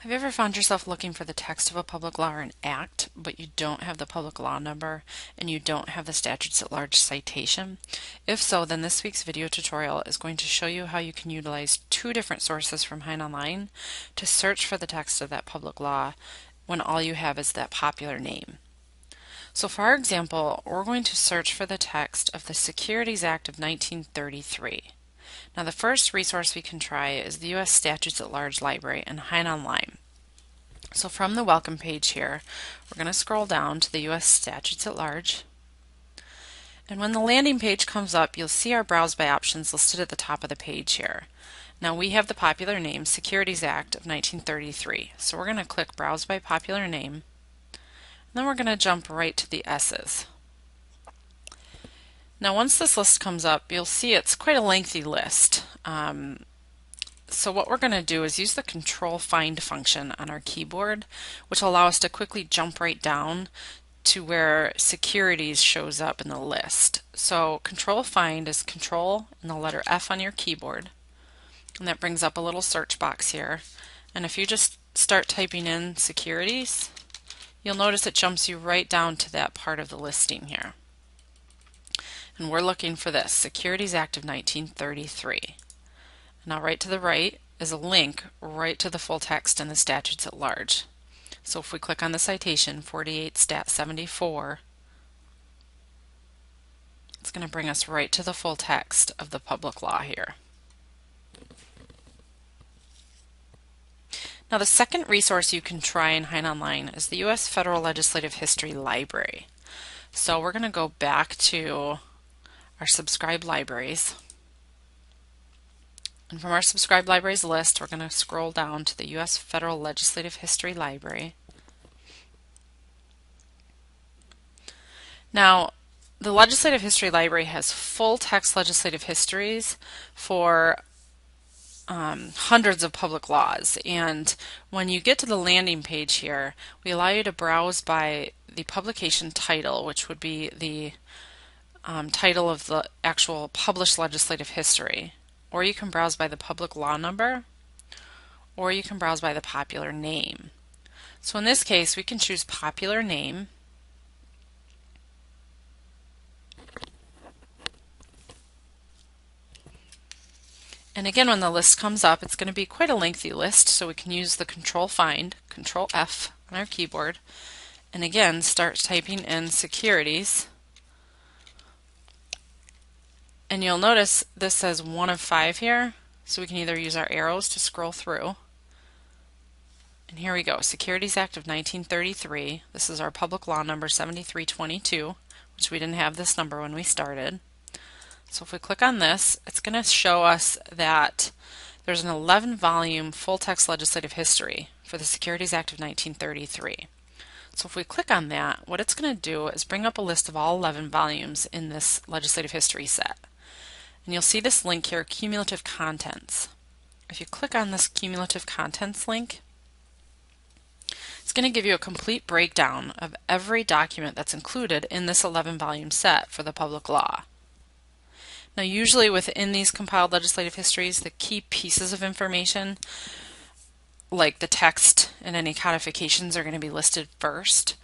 Have you ever found yourself looking for the text of a public law or an act, but you don't have the public law number and you don't have the statutes at large citation? If so, then this week's video tutorial is going to show you how you can utilize two different sources from Hein Online to search for the text of that public law when all you have is that popular name. So for our example, we're going to search for the text of the Securities Act of 1933. Now the first resource we can try is the U.S. Statutes at Large Library and Hein Online. So from the welcome page here, we're going to scroll down to the U.S. Statutes at Large. And when the landing page comes up, you'll see our Browse By options listed at the top of the page here. Now we have the popular name, Securities Act of 1933. So we're going to click Browse By Popular Name. And then we're going to jump right to the S's. Now once this list comes up, you'll see it's quite a lengthy list. So what we're going to do is use the Control Find function on our keyboard, which will allow us to quickly jump right down to where securities shows up in the list. So Control Find is Control and the letter F on your keyboard, and that brings up a little search box here. And if you just start typing in securities, you'll notice it jumps you right down to that part of the listing here. And we're looking for this, Securities Act of 1933. Now right to the right is a link right to the full text in the statutes at large. So if we click on the citation 48 Stat 74, it's going to bring us right to the full text of the public law here. Now the second resource you can try in Hein Online is the U.S. Federal Legislative History Library. So we're going to go back to our subscribed libraries. And from our subscribed libraries list, we're going to scroll down to the U.S. Federal Legislative History Library. Now, the Legislative History Library has full text legislative histories for hundreds of public laws. And when you get to the landing page here, we allow you to browse by the publication title, which would be the title of the actual published legislative history. Or you can browse by the public law number, or you can browse by the popular name. So in this case, we can choose popular name. And again, when the list comes up, it's going to be quite a lengthy list, so we can use the Control Find, Control F on our keyboard, and again, start typing in securities. And you'll notice this says 1 of 5 here, so we can either use our arrows to scroll through. And here we go, Securities Act of 1933. This is our public law number 7322, which we didn't have this number when we started. So if we click on this, it's going to show us that there's an 11-volume full-text legislative history for the Securities Act of 1933. So if we click on that, what it's going to do is bring up a list of all 11 volumes in this legislative history set. And you'll see this link here, Cumulative Contents. If you click on this Cumulative Contents link, it's going to give you a complete breakdown of every document that's included in this 11-volume set for the public law. Now usually within these compiled legislative histories, the key pieces of information, like the text and any codifications, are going to be listed first.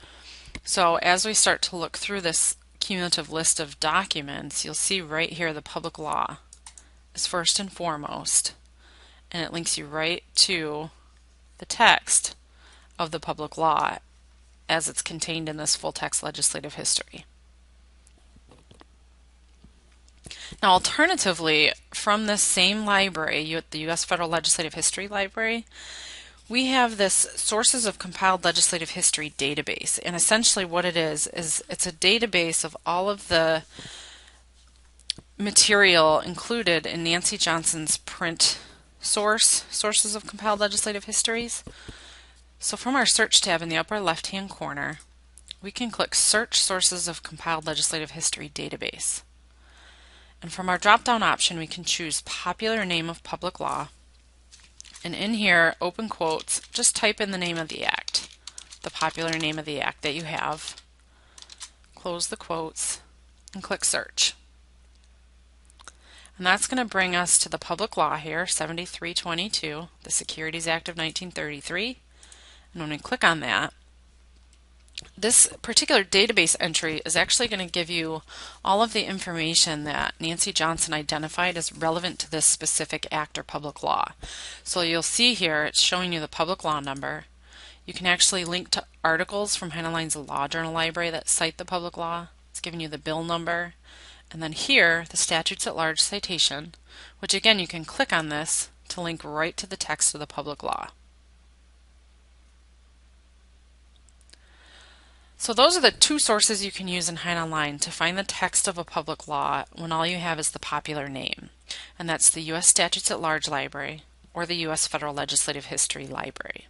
So as we start to look through this cumulative list of documents, you'll see right here the public law is first and foremost, and it links you right to the text of the public law as it's contained in this full text legislative history. Now alternatively, from this same library, the U.S. Federal Legislative History Library, we have this Sources of Compiled Legislative History database. And essentially what it is it's a database of all of the material included in Nancy Johnson's print Sources of Compiled Legislative Histories. So from our Search tab in the upper left-hand corner, we can click Search Sources of Compiled Legislative History Database. And from our drop-down option, we can choose Popular Name of Public Law. And in here, open quotes, just type in the name of the act, the popular name of the act that you have. Close the quotes and click Search. And that's going to bring us to the public law here, 7322, the Securities Act of 1933. And when we click on that, this particular database entry is actually going to give you all of the information that Nancy Johnson identified as relevant to this specific act or public law. So you'll see here it's showing you the public law number. You can actually link to articles from Heinlein's Law Journal Library that cite the public law. It's giving you the bill number. And then here, the Statutes at Large citation, which again you can click on this to link right to the text of the public law. So those are the two sources you can use in Hein Online to find the text of a public law when all you have is the popular name. And that's the U.S. Statutes at Large Library or the U.S. Federal Legislative History Library.